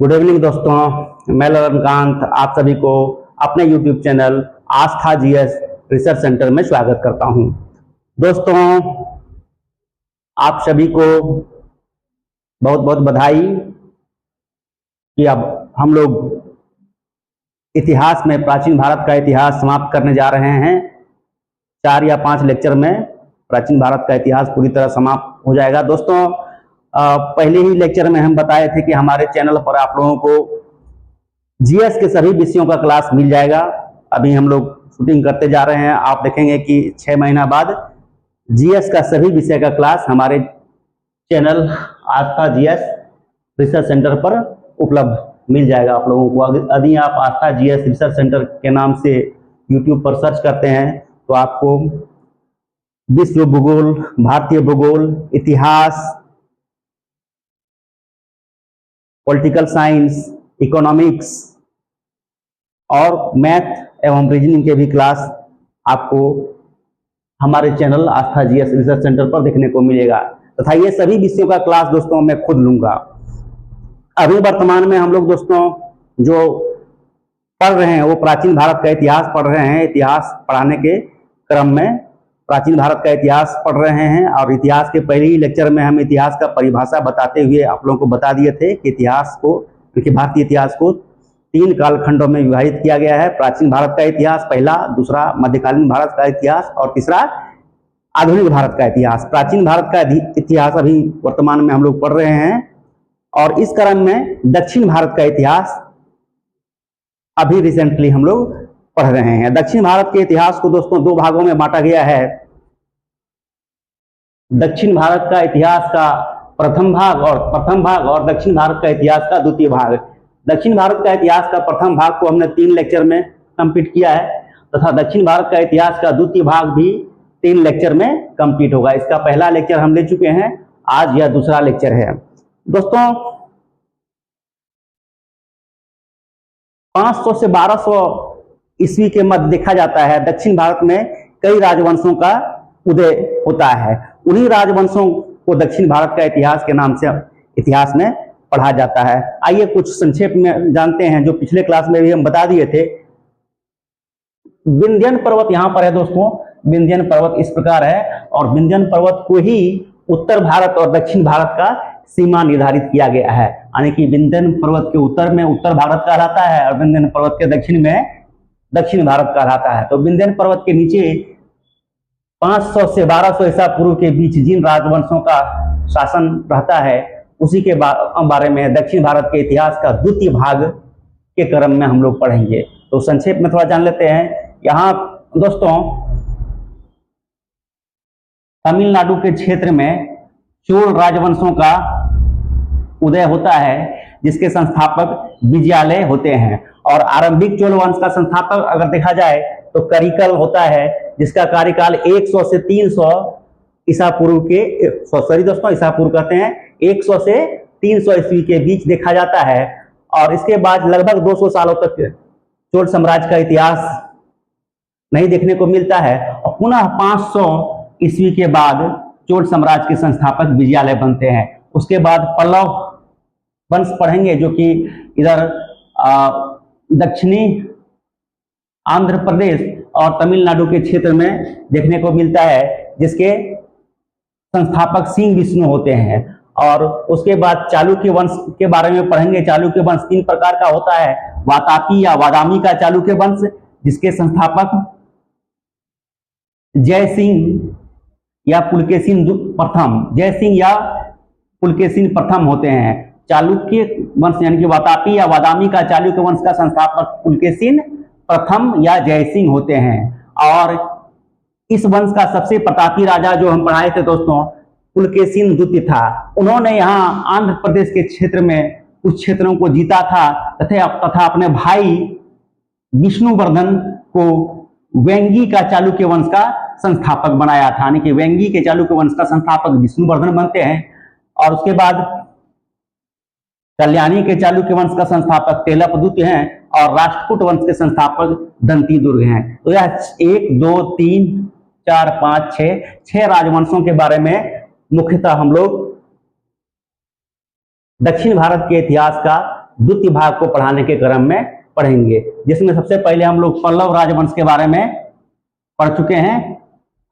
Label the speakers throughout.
Speaker 1: Good evening दोस्तों, मैं ललनकांत आप सभी को अपने यूट्यूब चैनल आस्था जीएस रिसर्च सेंटर में स्वागत करता हूं। दोस्तों, आप सभी को बहुत बहुत बधाई कि अब हम लोग इतिहास में प्राचीन भारत का इतिहास समाप्त करने जा रहे हैं। 4 या 5 लेक्चर में प्राचीन भारत का इतिहास पूरी तरह समाप्त हो जाएगा। दोस्तों, पहले ही लेक्चर में हम बताए थे कि हमारे चैनल पर आप लोगों को जीएस के सभी विषयों का क्लास मिल जाएगा। अभी हम लोग शूटिंग करते जा रहे हैं। आप देखेंगे कि 6 महीना बाद जीएस का सभी विषय का क्लास हमारे चैनल आस्था जीएस रिसर्च सेंटर पर उपलब्ध मिल जाएगा आप लोगों को। यदि आप आस्था जीएस रिसर्च सेंटर के नाम से यूट्यूब पर सर्च करते हैं तो आपको विश्व भूगोल, भारतीय भूगोल, इतिहास, पॉलिटिकल साइंस, इकोनॉमिक्स और मैथ एवं रीजनिंग के भी क्लास आपको हमारे चैनल आस्था जीएस रिसर्च सेंटर पर देखने को मिलेगा तथा ये सभी विषयों का क्लास दोस्तों मैं खुद लूंगा। अभी वर्तमान में हम लोग दोस्तों जो पढ़ रहे हैं वो प्राचीन भारत का इतिहास पढ़ रहे हैं। इतिहास पढ़ाने के क्रम में प्राचीन भारत का इतिहास पढ़ रहे हैं और इतिहास के पहले ही लेक्चर में हम इतिहास का परिभाषा बताते हुए आप लोगों को बता दिए थे कि इतिहास को, क्योंकि भारतीय इतिहास को 3 कालखंडों में विभाजित किया गया है। प्राचीन भारत का इतिहास पहला, दूसरा मध्यकालीन भारत का इतिहास और तीसरा आधुनिक भारत का इतिहास। प्राचीन भारत का इतिहास अभी वर्तमान में हम लोग पढ़ रहे हैं और इस क्रम में दक्षिण भारत का इतिहास अभी रिसेंटली हम लोग पढ़ रहे हैं। दक्षिण भारत के इतिहास को दोस्तों 2 भागों में बांटा गया है। दक्षिण भारत का इतिहास का प्रथम भाग और दक्षिण भारत का इतिहास का द्वितीय भाग। दक्षिण भारत का इतिहास का प्रथम भाग को हमने 3 लेक्चर में कंप्लीट किया है तथा दक्षिण भारत का इतिहास का द्वितीय भाग भी 3 लेक्चर में कंप्लीट होगा। इसका पहला लेक्चर हम ले चुके हैं, आज यह दूसरा लेक्चर है। दोस्तों, 500 से 1200 ईस्वी के मध्य देखा जाता है दक्षिण भारत में कई राजवंशों का उदय होता है। उन्हीं राजवंशों को दक्षिण भारत का इतिहास के नाम से इतिहास में पढ़ा जाता है। आइए कुछ संक्षेप में जानते हैं जो पिछले क्लास में भी हम बता दिए थे। विंध्यन पर्वत यहाँ पर है दोस्तों। विंध्यन पर्वत इस प्रकार है और विंध्यन पर्वत को ही उत्तर भारत और दक्षिण भारत का सीमा निर्धारित किया गया है। यानी कि विंध्यन पर्वत के उत्तर में उत्तर भारत कहलाता है और विंध्यन पर्वत के दक्षिण में दक्षिण भारत कहलाता है। तो विंध्यन पर्वत के नीचे 500 से 1200 ईसा पूर्व के बीच जिन राजवंशों का शासन रहता है उसी के बारे में दक्षिण भारत के इतिहास का द्वितीय भाग के क्रम में हम लोग पढ़ेंगे। तो संक्षेप में थोड़ा जान लेते हैं। यहाँ दोस्तों तमिलनाडु के क्षेत्र में चोल राजवंशों का उदय होता है जिसके संस्थापक विजयालय होते हैं और आरंभिक चोल वंश का संस्थापक अगर देखा जाए तो करिकल होता है जिसका कार्यकाल 100 से 300 ईसा पूर्व के ईसा पूर्व कहते हैं 100 से 300 ईस्वी के बीच देखा जाता है। और इसके बाद लगभग 200 सालों तक चोल साम्राज्य का इतिहास नहीं देखने को मिलता है और पुनः 500 ईस्वी के बाद चोल साम्राज्य के संस्थापक विजयालय बनते हैं। उसके बाद पल्लव वंश पढ़ेंगे जो कि इधर दक्षिणी आंध्र प्रदेश और तमिलनाडु के क्षेत्र में देखने को मिलता है जिसके संस्थापक सिंह विष्णु होते हैं। और उसके बाद चालुक्य वंश के बारे में पढ़ेंगे। चालुक्य वंश 3 प्रकार का होता है। वातापी या वादामी का चालुक्य वंश जिसके संस्थापक जय सिंह या पुलकेशिन प्रथम, जय सिंह या पुलकेशिन प्रथम होते हैं। चालुक्य वंश यानी कि वातापी या वादामी का चालुक्य वंश का संस्थापक पुलकेशिन प्रथम या जयसिंह होते हैं। और इस वंश का सबसे प्रतापी राजा जो हम पढ़ाए थे दोस्तों पुलकेशिन द्वितीय था। उन्होंने यहाँ आंध्र प्रदेश के क्षेत्र में कुछ क्षेत्रों को जीता था तथा अपने भाई विष्णुवर्धन को वेंगी का चालुक्य वंश का संस्थापक बनाया था। यानी कि वेंगी के चालुक्य वंश का संस्थापक विष्णुवर्धन बनते हैं। और उसके बाद कल्याणी के चालुक्य वंश का संस्थापक तेलपदुत्य हैं और राष्ट्रकूट वंश के संस्थापक दंती दुर्ग हैं। तो यह 1 2 3 4 5 6 राजवंशों के बारे में मुख्यतः हम लोग दक्षिण भारत के इतिहास का द्वितीय भाग को पढ़ाने के क्रम में पढ़ेंगे, जिसमें सबसे पहले हम लोग पल्लव राजवंश के बारे में पढ़ चुके हैं।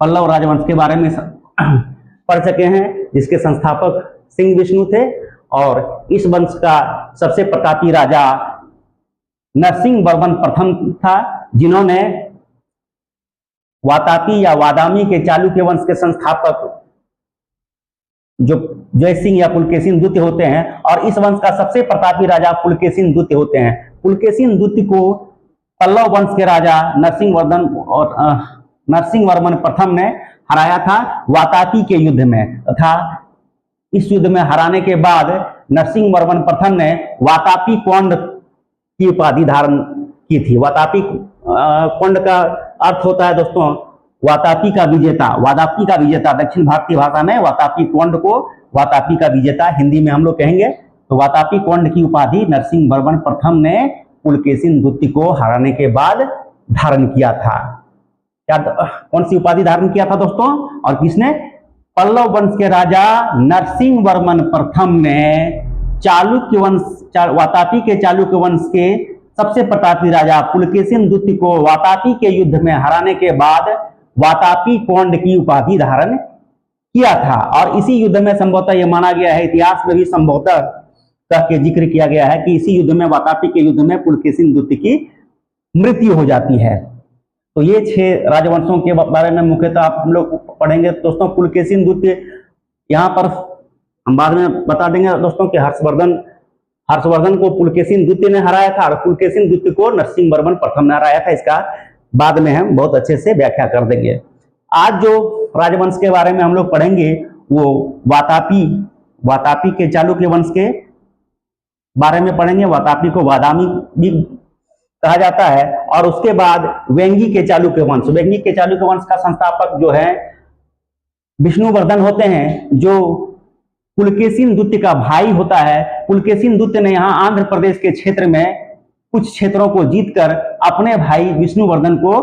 Speaker 1: पल्लव राजवंश के बारे में पढ़ चुके हैं, जिसके संस्थापक सिंह विष्णु थे, और इस वंश का सबसे प्रतापी राजा नरसिंह वर्मन प्रथम था, जिन्होंने वातापी या वादामी के चालुक्य वंश के संस्थापक जो जयसिंह या पुलकेशिन द्वितीय होते हैं, और इस वंश का सबसे प्रतापी राजा पुलकेशिन द्वितीय होते हैं। पुलकेशिन द्वितीय को पल्लव वंश के राजा नरसिंह वर्मन प्रथम ने हराया था वातापी के युद्ध में, तथा इस युद्ध में हराने के बाद नरसिंह वर्मन प्रथम ने वातापी कोंड की उपाधि धारण की थी। वातापी कोंड का अर्थ होता है दोस्तों वातापी का विजेता। वातापी का विजेता दक्षिण भारतीय भाषा में वातापी कोंड को वातापी का विजेता हिंदी में हम लोग कहेंगे। तो वातापी कोंड की उपाधि नरसिंह वर्मन प्रथम ने पुलकेशिन द्वितीय को हराने के बाद धारण किया था। क्या कौन सी उपाधि धारण किया था दोस्तों, और किसने? पल्लव वंश के राजा नरसिंह वर्मन प्रथम ने चालुक्य वंश वातापी के चालुक्य वंश के सबसे प्रतापी राजा पुलकेशिन द्वितीय को वातापी के युद्ध में हराने के बाद वातापी कोंड की उपाधि धारण किया था। और इसी युद्ध में संभवतः यह माना गया है, इतिहास में भी संभवतः कह के जिक्र किया गया है कि इसी युद्ध में वातापी के युद्ध में पुलकेशिन द्वितीय की मृत्यु हो जाती है। तो ये 6 राजवंशों के बारे में मुख्यतः हम लोग पढ़ेंगे दोस्तों। पुलकेशिन द्वितीय यहाँ पर हम बाद में बता देंगे दोस्तों कि हर्षवर्धन को पुलकेशिन द्वितीय ने हराया था, और पुलकेशिन द्वितीय को नरसिंह वर्मन प्रथम ने हराया था। इसका बाद में हम बहुत अच्छे से व्याख्या कर देंगे। आज जो राजवंश के बारे में हम लोग पढ़ेंगे वो वातापी के चालुक्य वंश के बारे में पढ़ेंगे। वातापी को वादामी भी कहा जाता है। और उसके बाद वेंगी के चालुक्य वंश का संस्थापक जो है विष्णुवर्धन होते हैं, जो पुलकेशिन द्वितीय का भाई होता है। पुलकेशिन द्वितीय ने यहाँ आंध्र प्रदेश के क्षेत्र में कुछ क्षेत्रों को जीतकर अपने भाई विष्णुवर्धन को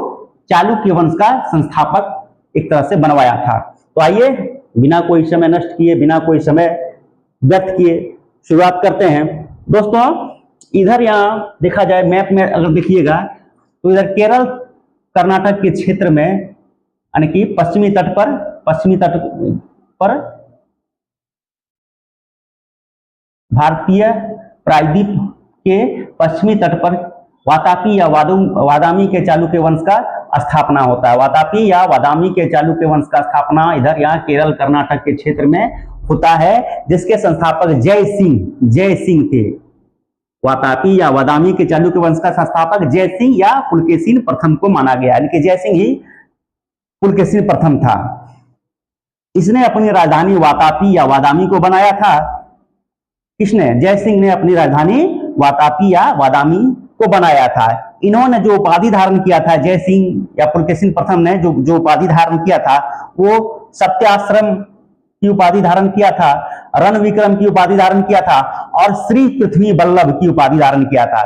Speaker 1: चालुक्य वंश का संस्थापक एक तरह से बनवाया था। तो आइए बिना कोई समय नष्ट किए, बिना कोई समय व्यर्थ किए शुरुआत करते हैं दोस्तों। इधर यहाँ देखा जाए मैप में अगर देखिएगा तो इधर केरल कर्नाटक के क्षेत्र में, यानी कि पश्चिमी तट पर भारतीय प्रायद्वीप के पश्चिमी तट पर वातापी या वादामी के चालुक्य वंश का स्थापना होता है। वातापी या वादामी के चालुक्य वंश का स्थापना इधर यहाँ केरल कर्नाटक के क्षेत्र में होता है, जिसके संस्थापक जयसिंह थे। वातापी या वादामी के चालुक्य वंश का संस्थापक जयसिंह या पुलकेशिन प्रथम को माना गया, यानी कि जयसिंह ही पुलकेशिन प्रथम था। इसने अपनी राजधानी वातापी या वादामी को बनाया था। किसने? जयसिंह ने अपनी राजधानी वातापी या वादामी को बनाया था। इन्होंने जो उपाधि धारण किया था, जयसिंह या पुलकेशिन प्रथम ने जो उपाधि धारण किया था वो सत्याश्रम की उपाधि धारण किया था, रण विक्रम की उपाधि धारण किया था, और श्री पृथ्वी बल्लभ की उपाधि धारण किया था।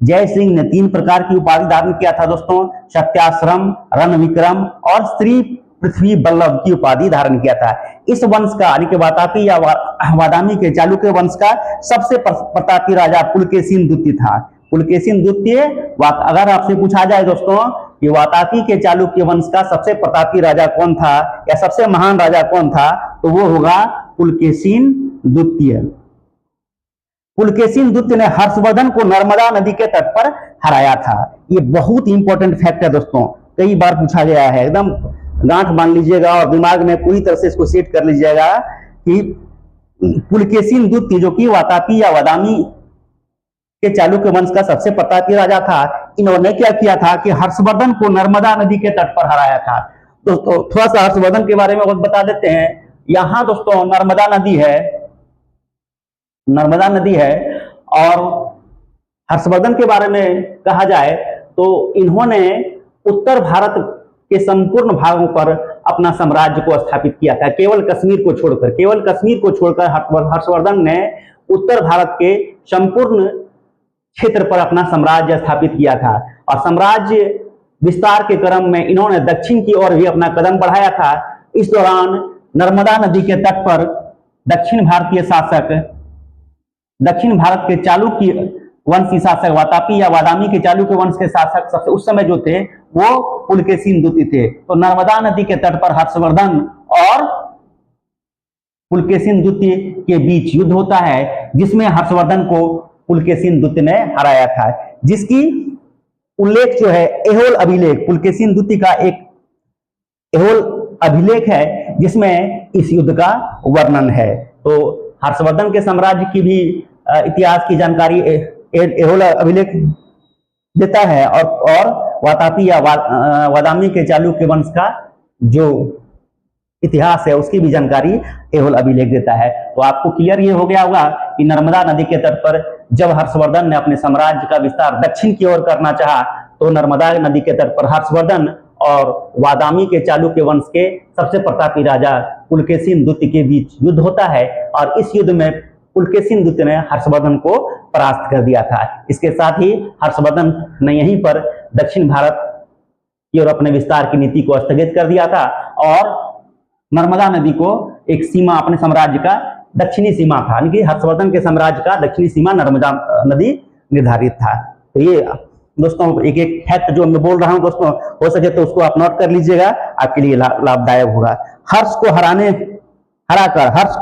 Speaker 1: जयसिंह ने 3 प्रकार की उपाधि धारण किया था दोस्तों, सत्याश्रम, रण विक्रम और श्री पृथ्वी बल्लभ की उपाधि धारण किया था। इस वंश का यानी कि वातापी या वादामी के चालुक्य वंश का सबसे प्रतापी राजा पुलकेशिन द्वितीय था। पुलकेशिन द्वितीय, अगर आपसे पूछा जाए दोस्तों कि वातापी के चालुक्य वंश का सबसे प्रतापी राजा कौन था या सबसे महान राजा कौन था, तो वो होगा पुलकेशिन द्वितीय। पुलकेशिन द्वितीय ने हर्षवर्धन को नर्मदा नदी के तट पर हराया था। ये बहुत इंपॉर्टेंट फैक्ट है दोस्तों, कई बार पूछा गया है। एकदम गांठ बांध लीजिएगा और दिमाग में पूरी तरह से इसको सेट कर लीजिएगा कि पुलकेशिन द्वितीय जो कि वातापी या वादामी के चालुक्य वंश का सबसे प्रतापी राजा था, इन्होंने क्या किया था कि हर्षवर्धन को नर्मदा नदी के तट पर हराया था। दोस्तों थोड़ा सा हर्षवर्धन के बारे में बता देते हैं। यहाँ दोस्तों नर्मदा नदी है और हर्षवर्धन के बारे में कहा जाए तो इन्होंने उत्तर भारत के संपूर्ण भागों पर अपना साम्राज्य को स्थापित किया था। केवल कश्मीर को छोड़कर हर्षवर्धन ने उत्तर भारत के संपूर्ण क्षेत्र पर अपना साम्राज्य स्थापित किया था। और साम्राज्य विस्तार के क्रम में इन्होंने दक्षिण की ओर भी अपना कदम बढ़ाया था। इस दौरान नर्मदा नदी के तट पर दक्षिण भारत के चालुक्य वंशी शासक वातापी या वादामी के चालुक्य वंश के शासक सबसे उस समय जो थे वो पुलकेशिन द्वितीय थे। तो नर्मदा नदी के तट पर हर्षवर्धन और पुलकेशिन द्वितीय के बीच युद्ध होता है, जिसमें हर्षवर्धन को पुलकेशिन द्वितीय ने हराया था, जिसकी उल्लेख जो है एहोल अभिलेख, पुलकेशिन द्वितीय का एक एहोल अभिलेख है जिसमें इस युद्ध का वर्णन है। तो हर्षवर्धन के साम्राज्य की भी इतिहास की जानकारी एहोल अभिलेख देता है, और वातापी या वादामी के चालुक्य वंश का जो इतिहास है उसकी भी जानकारी एहोल अभिलेख देता है। तो आपको क्लियर ये हो गया होगा कि नर्मदा नदी के तट पर जब हर्षवर्धन ने अपने साम्राज्य का विस्तार दक्षिण की ओर करना चाहा, तो नर्मदा नदी के तट पर हर्षवर्धन और वादामी के चालुक्य वंश के सबसे प्रतापी राजा पुलकेशिन द्वितीय के बीच युद्ध होता है, और इस युद्ध में पुलकेशिन द्वितीय ने हर्षवर्धन को परास्त कर दिया था। इसके साथ ही हर्षवर्धन ने यहीं पर दक्षिण भारत की ओर अपने विस्तार की नीति को स्थगित कर दिया था, और नर्मदा नदी को एक सीमा, अपने साम्राज्य का दक्षिणी सीमा था, यानी कि हर्षवर्धन के साम्राज्य का दक्षिणी सीमा नर्मदा नदी निर्धारित था। तो ये दोस्तों एक एक फैक्ट जो मैं बोल रहा हूं दोस्तों, हो सके तो उसको आप नोट कर लीजिएगा, आपके लिए लाभदायक होगा। हर्ष को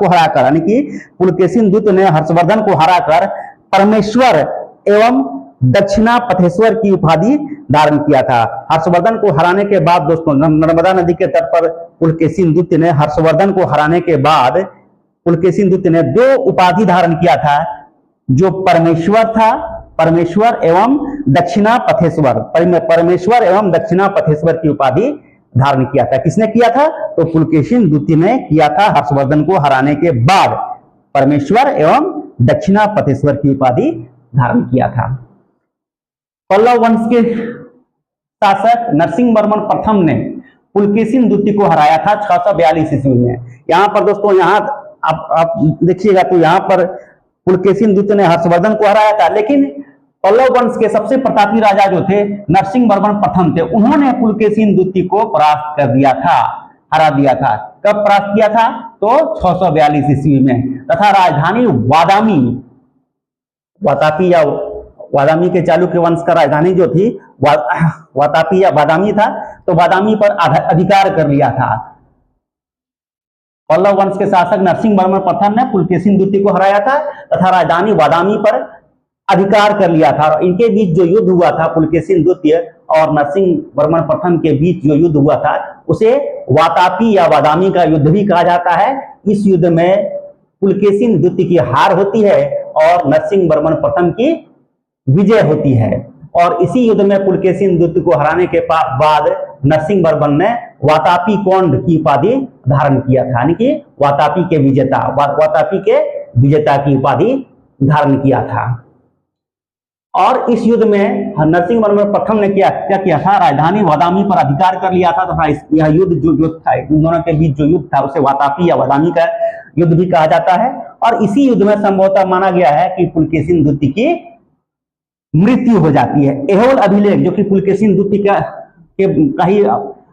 Speaker 1: हराकर यानी कि पुलकेशिन द्वितीय ने हर्षवर्धन को हराकर परमेश्वर एवं दक्षिणापथेश्वर की उपाधि धारण किया था। हर्षवर्धन को हराने के बाद दोस्तों, नर्मदा नदी के तट पर पुलकेशिन द्वितीय ने हर्षवर्धन को हराने के बाद पुलकेशिन द्वितीय ने दो उपाधि धारण किया था, जो परमेश्वर था, परमेश्वर एवं दक्षिणापथेश्वर, परमेश्वर एवं दक्षिणापथेश्वर की उपाधि धारण किया था। किसने किया था? तो पुलकेशिन द्वितीय ने किया था हर्षवर्धन को हराने के बाद, परमेश्वर एवं दक्षिणापथेश्वर की उपाधि धारण किया था। पल्लव वंश के शासक नरसिंहवर्मन प्रथम ने पुलकेशिन द्वितीय को हराया था 642 ईस्वी में। यहाँ पर दोस्तों, यहाँ आप देखिएगा तो यहाँ पर पुलकेशिन द्वितीय ने हर्षवर्धन को हराया था, लेकिन पल्लव वंश के सबसे प्रतापी राजा जो थे नरसिंहवर्मन प्रथम थे, उन्होंने पुलकेशिन द्वितीय को परास्त कर दिया था, हरा दिया था। कब परास्त किया था? तो 642 ईस्वी में। तथा राजधानी वातापी या वादामी के चालुक्य वंश का राजधानी जो थी वातापी या वादामी था, तो वादामी पर अधिकार कर लिया था। पल्लव वंश के शासक नरसिंहवर्मन प्रथम ने पुलकेशिन द्वितीय को हराया था तथा राजधानी वादामी पर अधिकार कर लिया था। इनके बीच जो युद्ध हुआ था, पुलकेशिन द्वितीय और नरसिंहवर्मन प्रथम के बीच जो युद्ध हुआ था, उसे वातापी या वादामी का युद्ध भी कहा जाता है। इस युद्ध में पुलकेशिन द्वितीय की हार होती है और नरसिंहवर्मन प्रथम की विजय होती है, और इसी युद्ध में पुलकेशिन द्वितीय को हराने के बाद नरसिंहवर्मन ने वातापी कोंड की उपाधि धारण किया था, यानी कि वातापी के विजेता की उपाधि धारण किया था। और इस युद्ध में नरसिंहवर्मन प्रथम ने क्या किया था? राजधानी वादामी पर अधिकार कर लिया था तथा यह युद्ध जो था, इन दोनों के बीच जो युद्ध था उसे वातापी या वादामी का युद्ध भी कहा जाता है। और इसी युद्ध में संभवतः माना गया है कि पुलकेशिन द्वितीय की मृत्यु हो जाती है। एहोल अभिलेख, जो कि पुलकेशिन द्वितीय का ही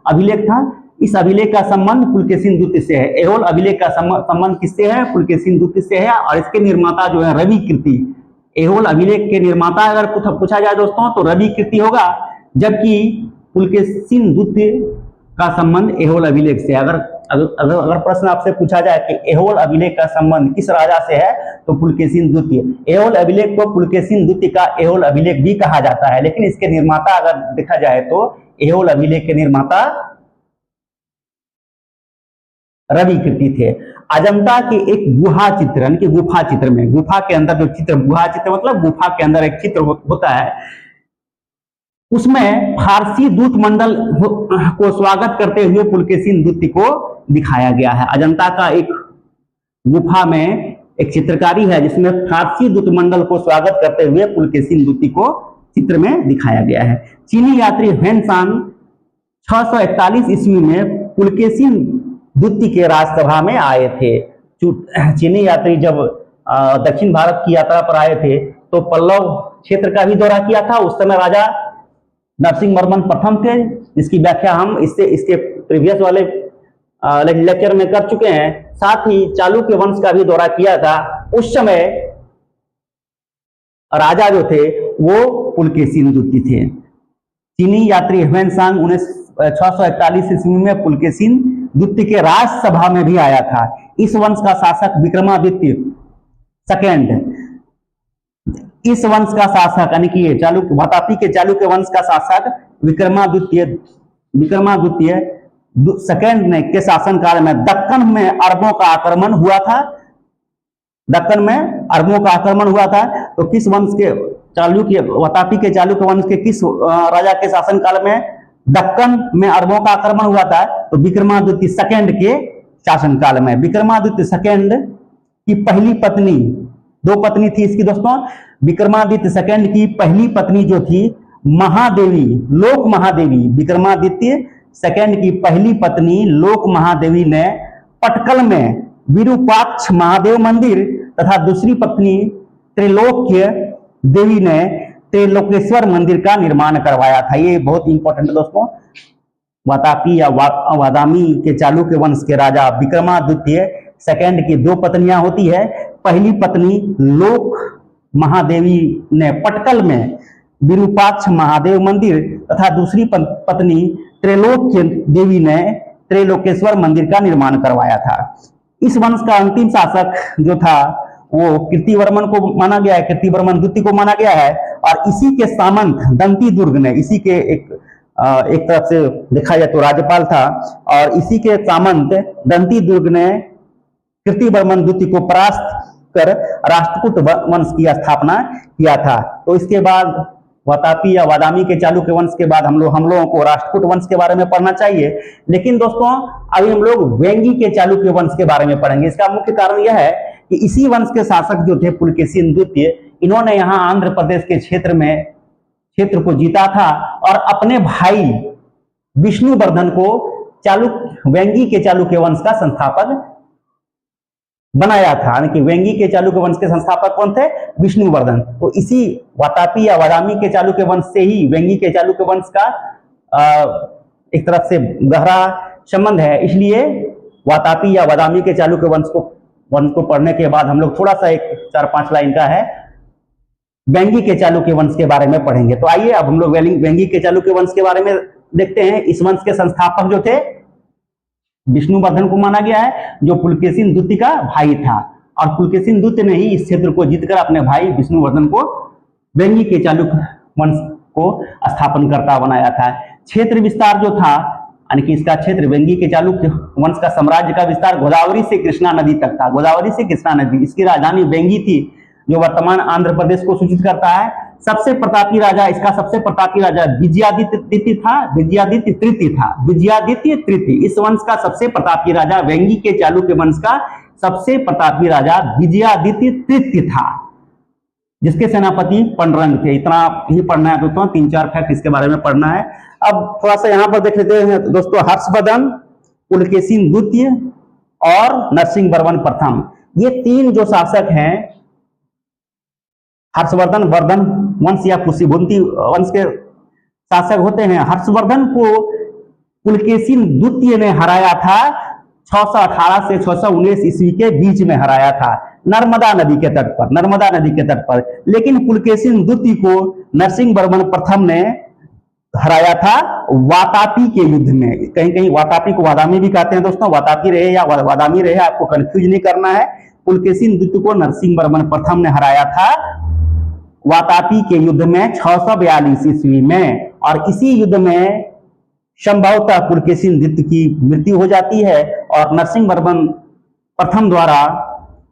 Speaker 1: अभिलेख था, इस अभिलेख का संबंध पुलकेशिन द्वितीय से है। एहोल अभिलेख का संबंध किससे है? पुलकेशिन द्वितीय से है, और इसके निर्माता जो है रवि कीर्ति। एहोल अभिलेख के निर्माता अगर पूछा जाए दोस्तों तो रवि कीर्ति होगा, जबकि पुलकेशिन द्वितीय का संबंध एहोल अभिलेख से। अगर प्रश्न आपसे पूछा जाए कि एहोल अभिलेख का संबंध किस राजा से है, तो पुलकेशिन द्वितीय। एहोल अभिलेख को पुलकेशिन द्वितीय का एहोल अभिलेख भी कहा जाता है, लेकिन इसके निर्माता अगर देखा जाए तो एहोल अभिलेख के निर्माता रवि कीर्ति थे। अजंता के एक गुहा चित्र, यानी कि गुफा चित्र में, गुफा के अंदर जो चित्र, गुहा चित्र मतलब गुफा के अंदर एक चित्र होता है, उसमें फारसी दूत मंडल को स्वागत करते हुए पुलकेशिन द्वितीय को दिखाया गया है। अजंता का एक गुफा में एक चित्रकारी है जिसमें फारसी दूत मंडल को स्वागत करते हुए पुलकेशिन द्वितीय को चित्र में दिखाया गया है। चीनी यात्री हेनसांग 641 ईस्वी में पुलकेशिन द्वितीय के राजसभा में आए थे। चीनी यात्री जब दक्षिण भारत की यात्रा पर आए थे तो पल्लव क्षेत्र का भी दौरा किया था। उस समय राजा नरसिंहवर्मन प्रथम थे, जिसकी व्याख्या हम इसके प्रीवियस वाले लेक्चर में कर चुके हैं। साथ ही चालुक्य वंश का भी दौरा किया था। उस समय राजा जो थे वो पुलकेशिन द्वितीय थे। चीनी यात्री ह्वेनसांग 641 ईस्वी में पुलकेशिन द्वितीय के राजसभा में भी आया था। इस वंश का शासक विक्रमादित्य सेकेंड, इस वंश का शासक यानी कि चालुक्य वातापी के चालुक्य वंश का शासक विक्रमादित्य सेकेंड ने के शासनकाल में दक्कन में अरबों का आक्रमण हुआ था। दक्कन में अरबों का आक्रमण हुआ था। तो किस वंश के चालुक्य वातापी के चालुक्य वंश के किस राजा के शासनकाल में दक्कन में अरबों का आक्रमण हुआ था? तो विक्रमादित्य सेकेंड के शासनकाल में। विक्रमादित्य सेकेंड की पहली पत्नी, दो पत्नी थी इसकी दोस्तों। विक्रमादित्य सेकेंड की पहली पत्नी जो थी महादेवी, लोक महादेवी, विक्रमादित्य सेकेंड की पहली पत्नी लोक महादेवी ने पटकल में विरूपाक्ष महादेव मंदिर तथा दूसरी पत्नी त्रिलोक्य देवी ने त्रिलोकेश्वर मंदिर का निर्माण करवाया था। ये बहुत इंपॉर्टेंट है दोस्तों। वातापी या वादामी के चालुक्य वंश के राजा विक्रमादित्य सेकेंड की दो पत्नियां होती है। पहली पत्नी लोक महादेवी ने पटकल में विरूपाक्ष महादेव मंदिर तथा दूसरी पत्नी त्रिलोक्य देवी ने त्रिलोकेश्वर मंदिर का निर्माण करवाया था। इस वंश का अंतिम शासक जो था वो कीर्तिवर्मन को माना गया है, कीर्तिवर्मन द्वितीय को माना गया है। और इसी के सामंत दंती दुर्ग ने, इसी के एक तरफ से देखा जाए तो राज्यपाल था, और इसी के सामंत दंती दुर्ग ने कीर्तिवर्मन द्वितीय को परास्त कर राष्ट्रकूट वंश की स्थापना किया था। तो इसके बाद वातापी या वादामी के चालुक्य वंश के बाद हम लोगों को राष्ट्रकूट वंश के बारे में पढ़ना चाहिए। लेकिन दोस्तों अभी हम लोग वेंगी के चालुक्य वंश के बारे में पढ़ेंगे। इसका मुख्य कारण यह है कि इसी वंश के शासक जो थे पुलकेशिन द्वितीय, इन्होंने यहाँ आंध्र प्रदेश के क्षेत्र को जीता था और अपने भाई विष्णुवर्धन को वेंगी के चालुक्य वंश का संस्थापक बनाया था। यानी कि वेंगी के चालुक्य वंश के संस्थापक कौन थे? विष्णुवर्धन। तो इसी वातापी या वादामी के चालुक्य वंश से ही वेंगी के चालुक्य वंश का एक तरफ से गहरा संबंध है। इसलिए वातापी या वादामी के चालुक्य वंश को पढ़ने के बाद हम लोग थोड़ा सा एक 4-5 लाइन का है वेंगी के चालुक्य वंश के बारे में पढ़ेंगे। तो आइए अब हम लोग वेंगी के चालुक्य वंश के बारे में देखते हैं। इस वंश के संस्थापक जो थे विष्णुवर्धन को माना गया है, जो पुलकेशिन द्वितीय का भाई था। और पुलकेशिन द्वितीय ने ही इस क्षेत्र को जीतकर अपने भाई विष्णुवर्धन को वेंगी के चालुक्य वंश को स्थापनकर्ता बनाया था। क्षेत्र विस्तार जो था, यानी कि इसका क्षेत्र वेंगी के चालुक्य वंश का साम्राज्य का विस्तार गोदावरी से कृष्णा नदी तक था। गोदावरी से कृष्णा नदी, इसकी राजधानी वेंगी थी, जो वर्तमान आंध्र प्रदेश को सूचित करता है। इसका सबसे प्रतापी राजा विजयादित्य तृतीय था। विजयादित्य तृतीय इस वंश का सबसे प्रतापी राजा, वेंगी के चालुक्य वंश का सबसे प्रतापी राजा विजयादित्य तृतीय था, जिसके सेनापति पंडरंग थे। इतना ही पढ़ना है दोस्तों, 3-4 फैक्ट इसके बारे में पढ़ना है। अब थोड़ा सा यहाँ पर देख लेते हैं दोस्तों। हर्षवर्धन, पुलकेशिन द्वितीय और नरसिंहवर्मन प्रथम, ये तीन जो शासक हैं, हर्षवर्धन वर्धन वंश या पुष्यभुंती वंश के शासक होते हैं। हर्षवर्धन को पुलकेशिन द्वितीय ने हराया था 618 से 619 ईस्वी के बीच में हराया था, नर्मदा नदी के तट पर। लेकिन पुलकेशिन द्वितीय को नरसिंहवर्मन प्रथम ने हराया था वातापी के युद्ध में। कहीं वातापी को वादामी भी कहते हैं दोस्तों, वातापी रहे या वादामी रहे, आपको कंफ्यूज नहीं करना है। पुलकेशिन द्वितीय को नरसिंहवर्मन प्रथम ने हराया था वातापी के युद्ध में 642 ईस्वी में। और इसी युद्ध में संभवतः पुलकेशिन द्वितीय की मृत्यु हो जाती है और नरसिंहवर्मन प्रथम द्वारा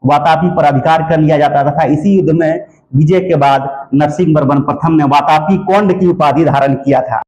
Speaker 1: वातापी पर अधिकार कर लिया जाता था। इसी युद्ध में विजय के बाद नरसिंहवर्मन प्रथम ने वातापी कोंड की उपाधि धारण किया था।